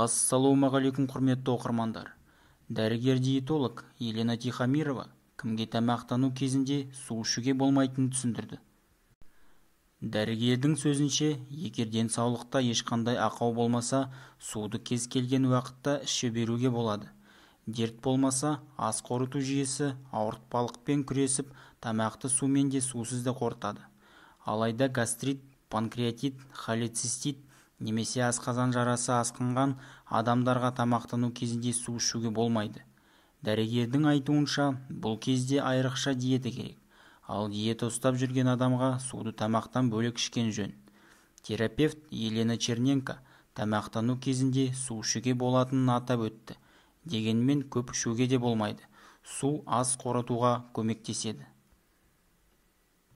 Ассалаумағалейкум құрметті оқырмандар. Дәрігер-диетолог Елена Тихомирова кімге тамақтану кезінде су ішуге болмайтынын түсіндірді. Дәрігердің сөзінше, егер денсаулықта ешқандай ақау болмаса, суды кез келген уақытта іше беруге болады. Дерт болмаса, ас қорыту жүйесі ауыртпалықпен күресіп, тамақты сумен де сусыз да қорытады. Алайда гастрит, панкреатит, холецистит немесе асқазан жарасы асқынған адамдарға тамақтану кезінде су ішуге болмайды. Дәрігердің айтуынша, бұл кезде айрықша диета керек. Ал диета ұстап жүрген адамға суды тамақтан бөлек ішкен жөн. Терапевт Елена Черненко тамақтану кезінде су ішуге болатынын атап өтті. Дегенмен көп ішуге де болмайды. Су ас қорытуға көмектеседі.